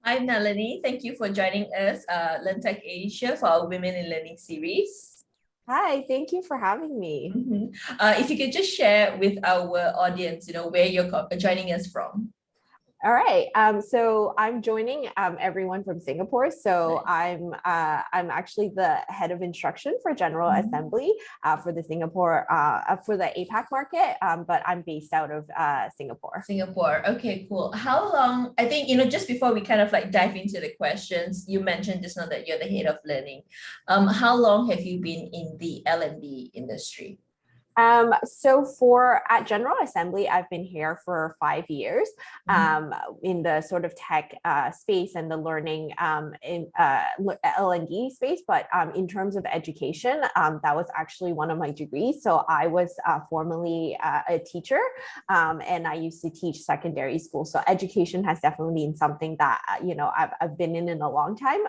Hi, Melanie. Thank you for joining us, LearnTech Asia, for our Women in Learning series. Hi, thank you for having me. If you could just share with our audience, where you're joining us from. All right. So I'm joining everyone from Singapore. So Nice. I'm actually the head of instruction for General Assembly for the Singapore for the APAC market. But I'm based out of Singapore. Singapore. Okay, cool. How long, I think, just before we kind of like dive into the questions, you mentioned just now that you're the head of learning. How long have you been in the L&D industry? So at General Assembly, I've been here for 5 years in the sort of tech space and the learning in L&D space. But in terms of education, that was actually one of my degrees. So I was formerly a teacher and I used to teach secondary school. So education has definitely been something that, I've been in a long time.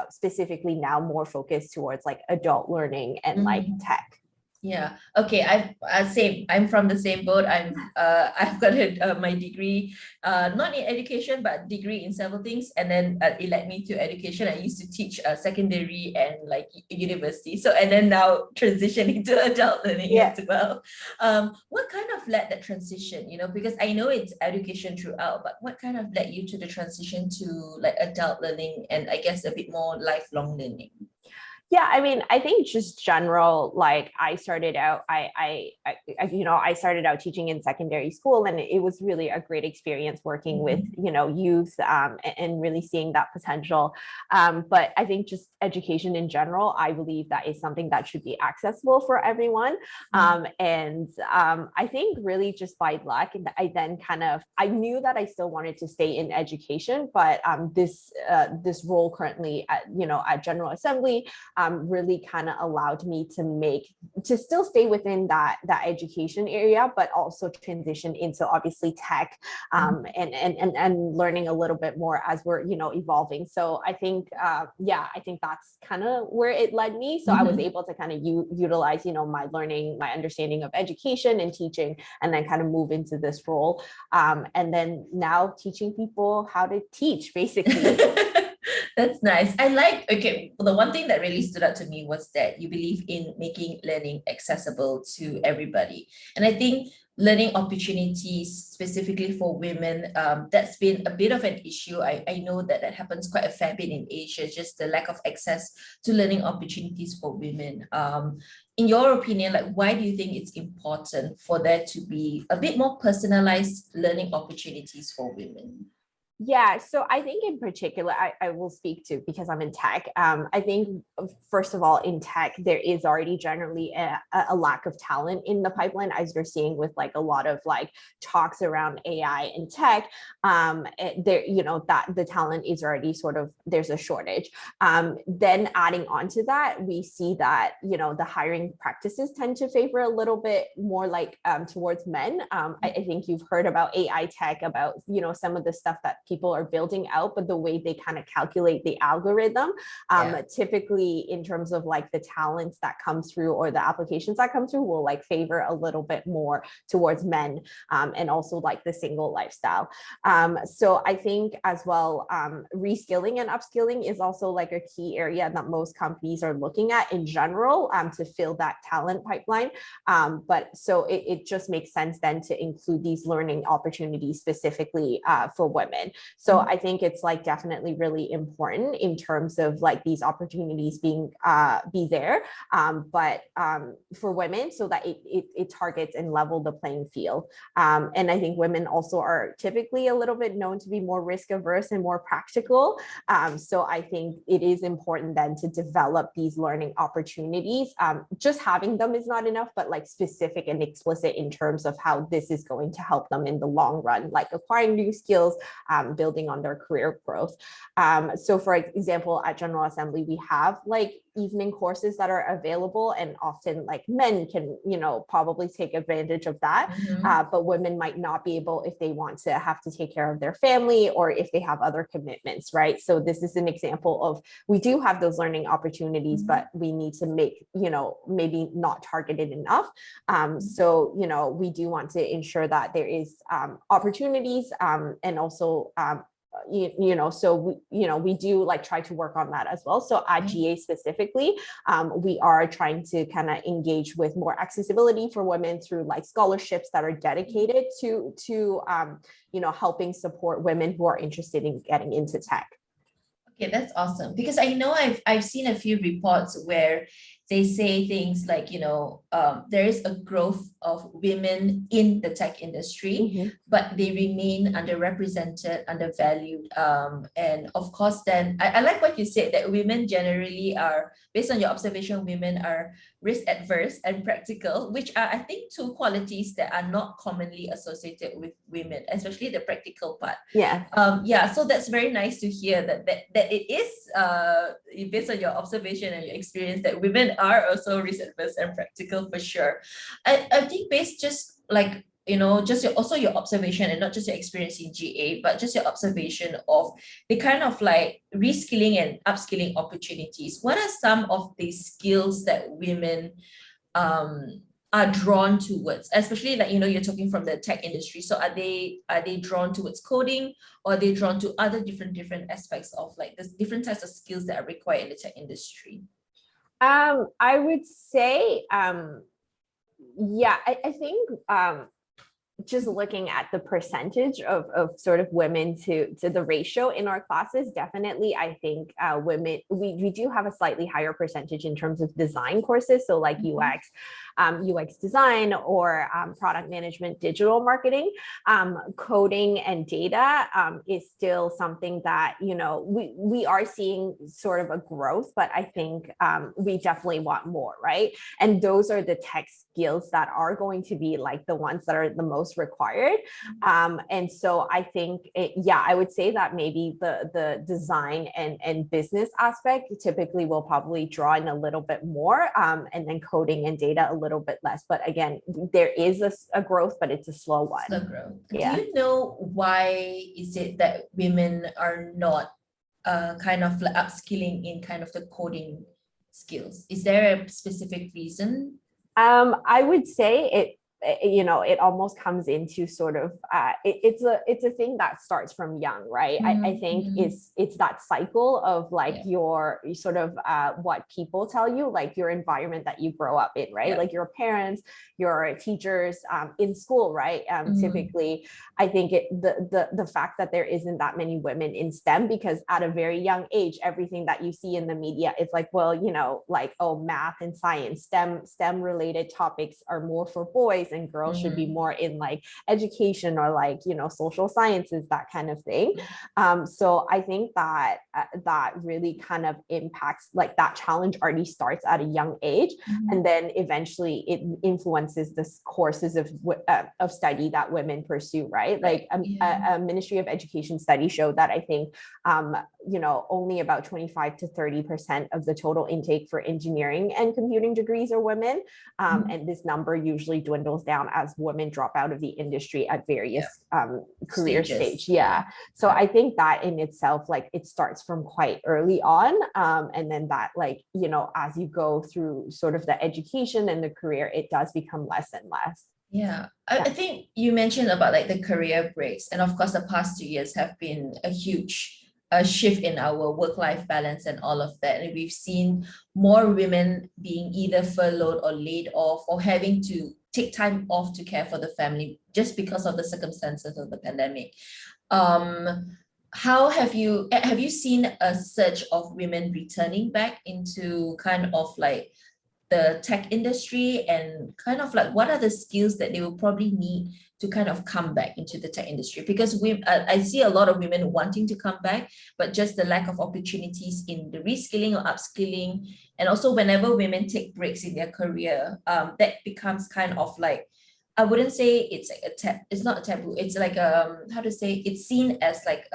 Specifically now more focused towards like adult learning and like tech. Yeah. Okay. I'm from the same boat. I've got my degree, not in education, but degree in several things, and then it led me to education. I used to teach secondary and like university. So and then now transitioning to adult learning as well. What kind of led that transition? Because I know it's education throughout, but what kind of led you to the transition to like adult learning and I guess a bit more lifelong learning? Yeah, I mean, I think just general, like I started out, I started out teaching in secondary school, and it was really a great experience working with, youth and really seeing that potential. But I think just education in general, I believe that is something that should be accessible for everyone. I think really just by luck, I knew that I still wanted to stay in education, but this role currently at General Assembly really kind of allowed me to still stay within that education area, but also transition into obviously tech and learning a little bit more as we're evolving. So I think I think that's kind of where it led me. So I was able to kind of utilize my learning, my understanding of education and teaching, and then kind of move into this role, and then now teaching people how to teach basically. That's nice. Okay, well, the one thing that really stood out to me was that you believe in making learning accessible to everybody. And I think learning opportunities specifically for women, that's been a bit of an issue. I know that happens quite a fair bit in Asia, just the lack of access to learning opportunities for women. In your opinion, like why do you think it's important for there to be a bit more personalized learning opportunities for women? Yeah, so I think in particular, I will speak to, because I'm in tech. I think, first of all, in tech, there is already generally a lack of talent in the pipeline, as you're seeing with like a lot of like talks around AI and tech. That the talent is already sort of, there's a shortage. Then adding on to that, we see that, the hiring practices tend to favor a little bit more like towards men. I think you've heard about AI tech, about, some of the stuff that people are building out, but the way they kind of calculate the algorithm, typically in terms of like the talents that come through or the applications that come through will like favor a little bit more towards men, and also like the single lifestyle. So I think as well, reskilling and upskilling is also like a key area that most companies are looking at in general, to fill that talent pipeline. But so it just makes sense then to include these learning opportunities specifically for women. So I think it's like definitely really important in terms of like these opportunities be there, but for women, so that it targets and level the playing field. And I think women also are typically a little bit known to be more risk averse and more practical. So I think it is important then to develop these learning opportunities. Just having them is not enough, but like specific and explicit in terms of how this is going to help them in the long run, like acquiring new skills, building on their career growth. So for example, at General Assembly, we have like evening courses that are available, and often like men can, probably take advantage of that. But women might not be able if they want to have to take care of their family or if they have other commitments, right? So this is an example of, we do have those learning opportunities, but we need to make, maybe not targeted enough. So, we do want to ensure that there is opportunities, and also so we do like try to work on that as well. So at GA specifically, we are trying to kind of engage with more accessibility for women through like scholarships that are dedicated to helping support women who are interested in getting into tech. Okay, that's awesome, because I know I've seen a few reports where they say things like, there is a growth of women in the tech industry, but they remain underrepresented, undervalued. And of course, then I like what you said, that women generally are, based on your observation, women are risk adverse and practical, which are, I think, two qualities that are not commonly associated with women, especially the practical part. Yeah. So that's very nice to hear that it is based on your observation and your experience, that women are also risk adverse and practical for sure. I think based just like, just your observation, and not just your experience in GA, but just your observation of the kind of like reskilling and upskilling opportunities. What are some of the skills that women are drawn towards, especially like, you're talking from the tech industry? So are they drawn towards coding, or are they drawn to other different aspects of like the different types of skills that are required in the tech industry? I would say, yeah, I think just looking at the percentage of sort of women to the ratio in our classes, definitely, I think women, we do have a slightly higher percentage in terms of design courses. So like UX design, or product management, digital marketing. Coding and data is still something that, we are seeing sort of a growth, but I think we definitely want more, right? And those are the tech skills that are going to be like the ones that are the most required. And so I think, I would say that maybe the design and business aspect typically will probably draw in a little bit more, and then coding and data a little bit less. But again, there is a growth, but it's a slow one. Slow growth. Yeah. Do you know why is it that women are not kind of like upskilling in kind of the coding skills? Is there a specific reason? I would say it almost comes into sort of it's a thing that starts from young, right? I think it's that cycle of like your sort of what people tell you, like your environment that you grow up in, right? Like your parents, your teachers, in school, right? Typically, I think the fact that there isn't that many women in STEM, because at a very young age, everything that you see in the media, it's like, well, like, oh, math and science, STEM related topics are more for boys, and girls should be more in like education, or like, social sciences, that kind of thing. So I think that that really kind of impacts, like that challenge already starts at a young age, and then eventually it influences the courses of study that women pursue, right? Like a Ministry of Education study showed that I think only about 25 to 30% of the total intake for engineering and computing degrees are women, and this number usually dwindles down as women drop out of the industry at various career stage. So I think that in itself, like it starts from quite early on, and then that, like, as you go through sort of the education and the career, it does become less and less. I think you mentioned about like the career breaks, and of course the past 2 years have been a huge shift in our work-life balance and all of that, and we've seen more women being either furloughed or laid off, or having to take time off to care for the family just because of the circumstances of the pandemic. How have you seen a surge of women returning back into kind of like the tech industry, and kind of like what are the skills that they will probably need to kind of come back into the tech industry? Because I see a lot of women wanting to come back, but just the lack of opportunities in the reskilling or upskilling, and also whenever women take breaks in their career, that becomes kind of like, I wouldn't say it's like it's not a taboo, it's like how to say, it's seen as like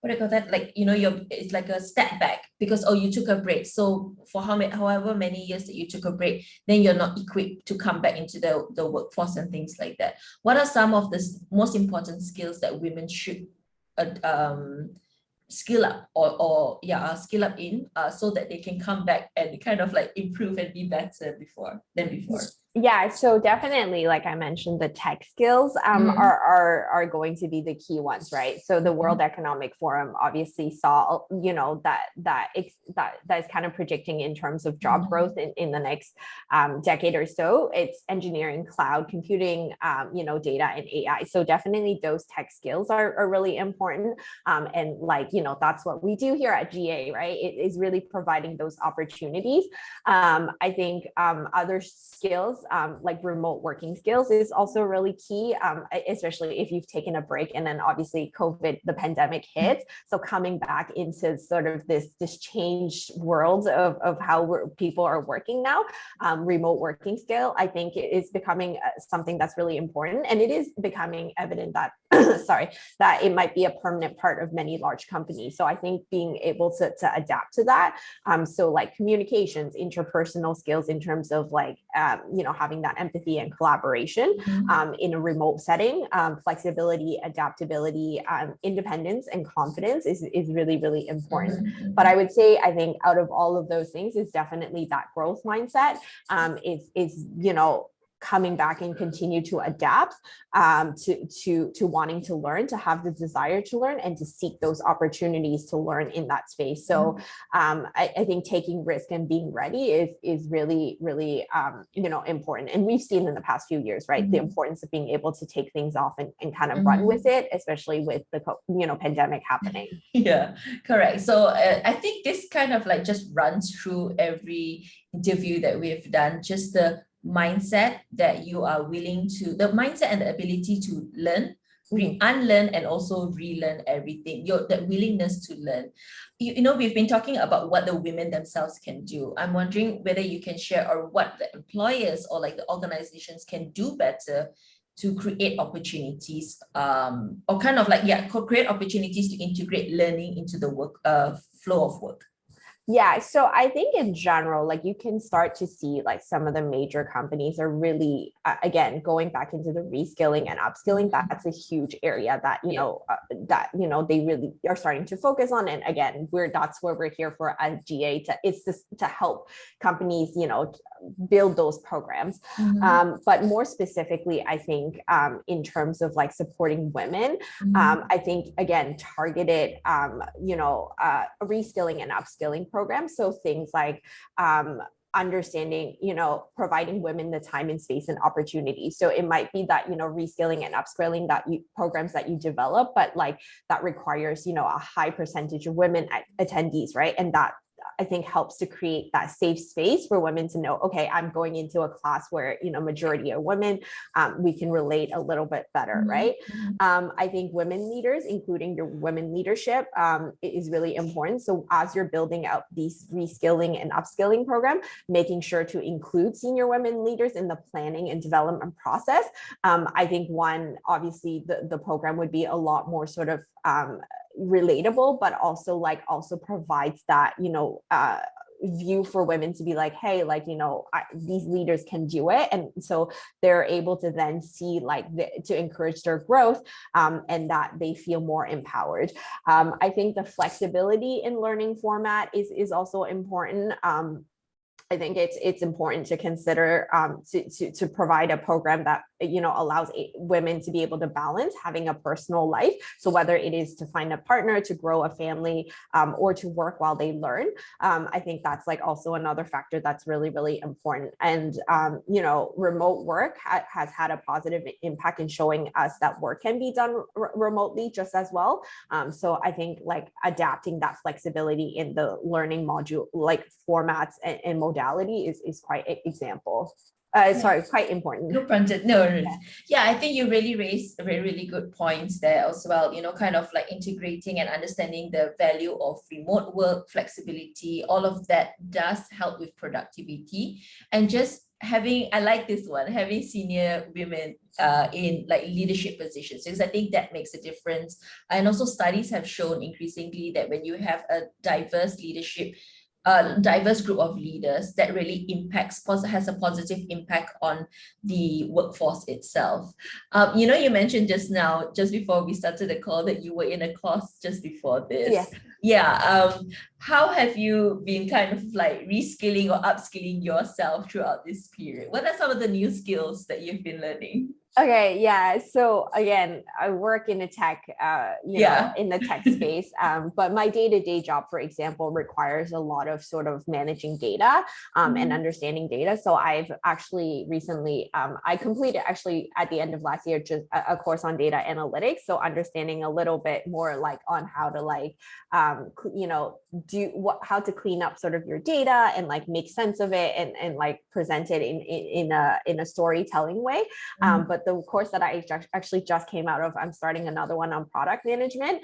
what do you call that? Like, it's like a step back because, you took a break. So for however many years that you took a break, then you're not equipped to come back into the workforce and things like that. What are some of the most important skills that women should skill up skill up in so that they can come back and kind of like improve and be better than before? Yeah, so definitely, like I mentioned, the tech skills are going to be the key ones, right? So the World Economic Forum obviously saw, that is kind of predicting in terms of job growth in the next decade or so. It's engineering, cloud computing, data and AI. So definitely those tech skills are really important. And like, that's what we do here at GA, right? It is really providing those opportunities. I think other skills, like remote working skills is also really key, especially if you've taken a break and then obviously the pandemic hit. So coming back into sort of this changed world of how people are working now, remote working skill, I think is becoming something that's really important. And it is becoming evident that, that it might be a permanent part of many large companies. So I think being able to adapt to that. So like communications, interpersonal skills in terms of like, having that empathy and collaboration in a remote setting, flexibility, adaptability, independence and confidence is really, really important. But I would say, I think out of all of those things is definitely that growth mindset is coming back and continue to adapt to wanting to learn, to have the desire to learn and to seek those opportunities to learn in that space. So I think taking risk and being ready is really, really, important. And we've seen in the past few years, right, the importance of being able to take things off and kind of run with it, especially with the, pandemic happening. Yeah, correct. So I think this kind of like just runs through every interview that we've done, just the mindset that you are willing to, the mindset and the ability to learn, unlearn and also relearn everything, that willingness to learn. We've been talking about what the women themselves can do. I'm wondering whether you can share or what the employers or like the organizations can do better to create opportunities, or kind of like, create opportunities to integrate learning into the work flow of work. Yeah, so I think in general, like you can start to see like some of the major companies are really, again, going back into the reskilling and upskilling. That's a huge area that, they really are starting to focus on. And again, that's where we're here for at GA to help companies, build those programs. But more specifically, I think in terms of like supporting women, I think, again, targeted, reskilling and upskilling programs. So things like understanding, providing women the time and space and opportunity. So it might be that, reskilling and upskilling programs that you develop, but like that requires, a high percentage of women attendees, right? And that I think helps to create that safe space for women to know, okay, I'm going into a class where, majority are women, we can relate a little bit better, right? I think women leaders, including your women leadership, is really important. So as you're building out these reskilling and upskilling program, making sure to include senior women leaders in the planning and development process. I think obviously the program would be a lot more sort of relatable, but also provides that, view for women to be like, hey, like, these leaders can do it. And so they're able to then see to encourage their growth and that they feel more empowered. I think the flexibility in learning format is also important. I think it's important to consider to provide a program that allows women to be able to balance having a personal life. So whether it is to find a partner, to grow a family, or to work while they learn, I think that's like also another factor that's really, really important. And remote work has had a positive impact in showing us that work can be done remotely just as well. So I think like adapting that flexibility in the learning module, like formats and modality is quite an example. Quite important. Yeah, I think you really raised really, really good points there as well, kind of like integrating and understanding the value of remote work, flexibility, all of that does help with productivity. And just I like this one, having senior women in like leadership positions, because I think that makes a difference. And also studies have shown increasingly that when you have a diverse leadership, diverse group of leaders, that really has a positive impact on the workforce itself. You mentioned just now, just before we started the call, that you were in a course just before this. Yes. Yeah. How have you been kind of like reskilling or upskilling yourself throughout this period? What are some of the new skills that you've been learning? Okay, yeah. So again, I work in the tech, in the tech space. But my day-to-day job, for example, requires a lot of sort of managing data and understanding data. So I've actually recently, I completed actually at the end of last year, just a course on data analytics. So understanding a little bit more like on how to like, how to clean up sort of your data and like make sense of it and like present it in a storytelling way. But the course that I actually just came out of, I'm starting another one on product management.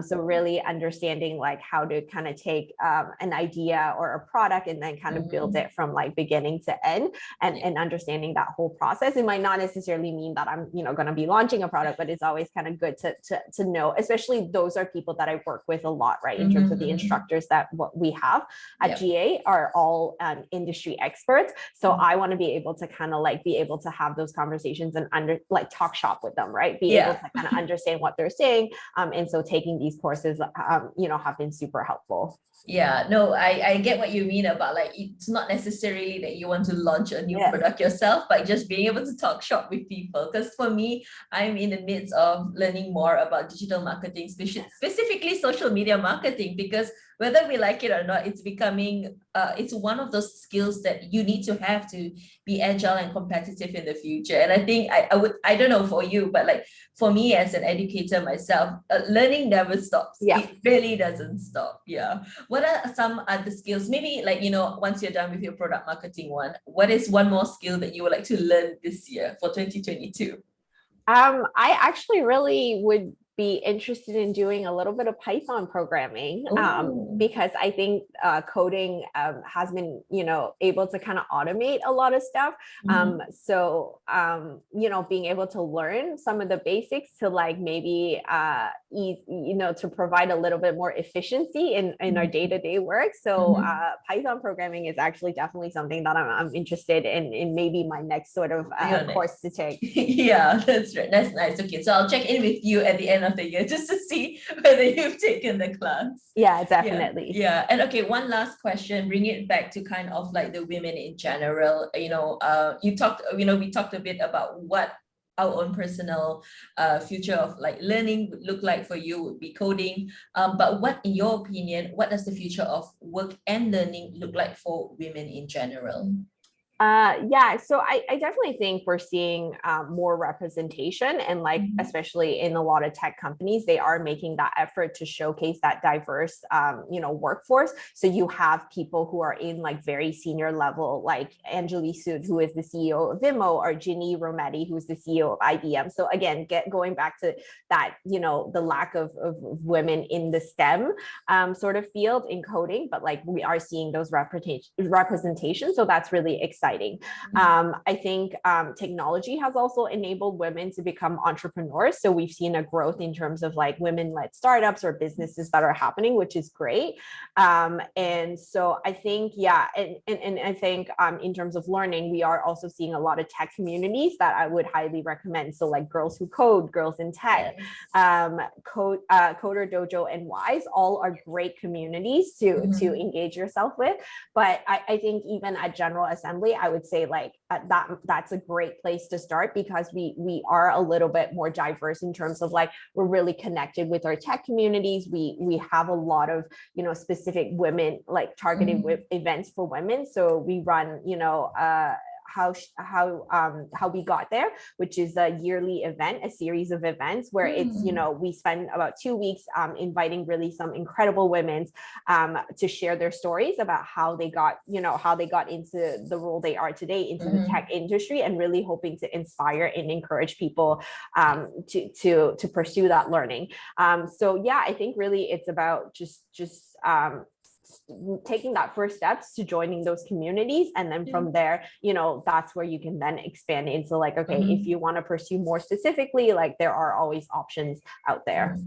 So really understanding like how to kind of take an idea or a product and then kind of build it from like beginning to end and understanding that whole process. It might not necessarily mean that I'm, going to be launching a product, but it's always kind of good to know, especially those are people that I work with a lot, right? In terms of the instructors that what we have at GA are all industry experts. So I want to be able to kind of like be able to have those conversations and talk shop with them, right? Be able to kind of understand what they're saying. And so taking these courses, have been super helpful. Yeah, no, I get what you mean about like, it's not necessarily that you want to launch a new product yourself, but just being able to talk shop with people. Because for me, I'm in the midst of learning more about digital marketing, specifically social media marketing, because whether we like it or not, it's becoming, it's one of those skills that you need to have to be agile and competitive in the future. And I think I don't know for you, but like for me as an educator myself, learning never stops. It really doesn't stop. Yeah. What are some other skills? Maybe like, once you're done with your product marketing one, what is one more skill that you would like to learn this year for 2022? I actually really would be interested in doing a little bit of Python programming because I think coding has been, able to kind of automate a lot of stuff. So, being able to learn some of the basics to like maybe, to provide a little bit more efficiency in our day-to-day work. So Python programming is actually definitely something that I'm interested in maybe my next sort of course to take. Yeah, that's right. That's nice. Okay, so I'll check in with you at the end of the year just to see whether you've taken the class. Yeah, definitely. Yeah. And okay, one last question, bring it back to kind of like the women in general. We talked a bit about what our own personal future of like learning would look like for you would be coding. But what, in your opinion, what does the future of work and learning look like for women in general? So I definitely think we're seeing more representation and like, especially in a lot of tech companies, they are making that effort to showcase that diverse, workforce. So you have people who are in like very senior level, like Anjali Sood, who is the CEO of Vimeo, or Ginny Rometty, who's the CEO of IBM. So again, going back to that, the lack of women in the STEM sort of field in coding, but like we are seeing those representation. So that's really exciting. I think technology has also enabled women to become entrepreneurs. So we've seen a growth in terms of like women-led startups or businesses that are happening, which is great. And so I think, and I think in terms of learning, we are also seeing a lot of tech communities that I would highly recommend. So like Girls Who Code, Girls in Tech, Coder Dojo, and Wise, all are great communities to engage yourself with. But I think even at General Assembly, I would say like that's a great place to start, because we are a little bit more diverse in terms of like we're really connected with our tech communities. We have a lot of specific women, like targeted events for women. So we run how we got there, which is a yearly event, a series of events where it's we spend about 2 weeks inviting really some incredible women to share their stories about how they got into the role they are today, into the tech industry, and really hoping to inspire and encourage people to pursue that learning. So yeah, I think really it's about just taking that first steps to joining those communities. And then from there, that's where you can then expand into like, okay, if you want to pursue more specifically, like there are always options out there.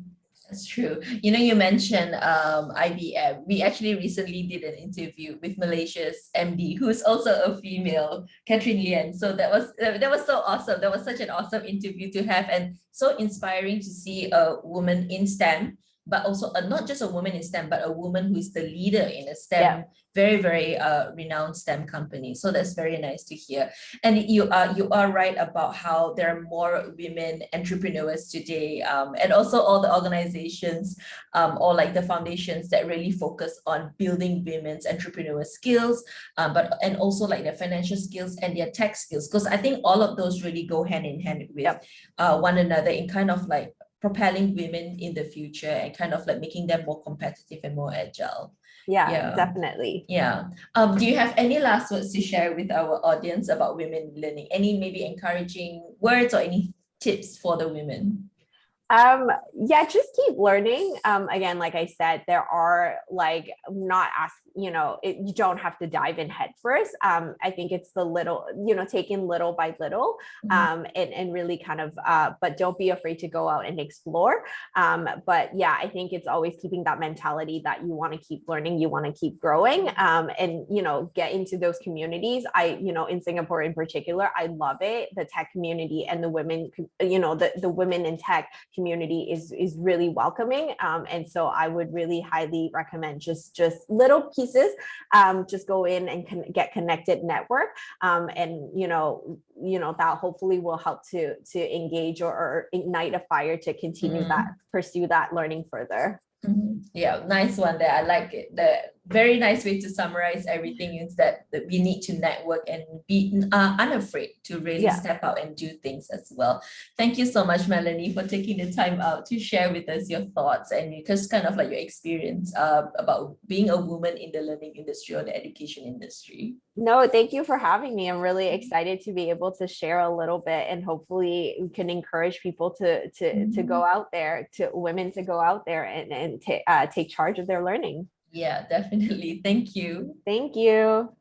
That's true. You mentioned IBM. We actually recently did an interview with Malaysia's MD, who's also a female, Catherine Lian. So that was so awesome. That was such an awesome interview to have, and so inspiring to see a woman in STEM, but also not just a woman in STEM, but a woman who is the leader in a STEM, very, very renowned STEM company. So that's very nice to hear. And you are right about how there are more women entrepreneurs today, and also all the organizations or like the foundations that really focus on building women's entrepreneurial skills, and also like their financial skills and their tech skills, because I think all of those really go hand in hand with one another in kind of like propelling women in the future and kind of like making them more competitive and more agile. Yeah, definitely. Yeah. Do you have any last words to share with our audience about women learning? Any maybe encouraging words or any tips for the women? Yeah, just keep learning. Again, like I said, there are like not ask, you don't have to dive in head first. I think it's the little, taking little by little, and really kind of, but don't be afraid to go out and explore. But yeah, I think it's always keeping that mentality that you want to keep learning, you want to keep growing, and, get into those communities. In Singapore in particular, I love it. The tech community and the women, the women in tech community is really welcoming, and so I would really highly recommend just little pieces, just go in and get connected, network, and that hopefully will help to engage or ignite a fire to continue pursue that learning further. Yeah, nice one there. I like it. The very nice way to summarize everything is that we need to network and be unafraid to really step out and do things as well. Thank you so much, Melanie, for taking the time out to share with us your thoughts and because kind of like your experience about being a woman in the learning industry or the education industry. No, thank you for having me. I'm really excited to be able to share a little bit, and hopefully we can encourage people to go out there, to women to go out there and take charge of their learning. Yeah, definitely. Thank you. Thank you.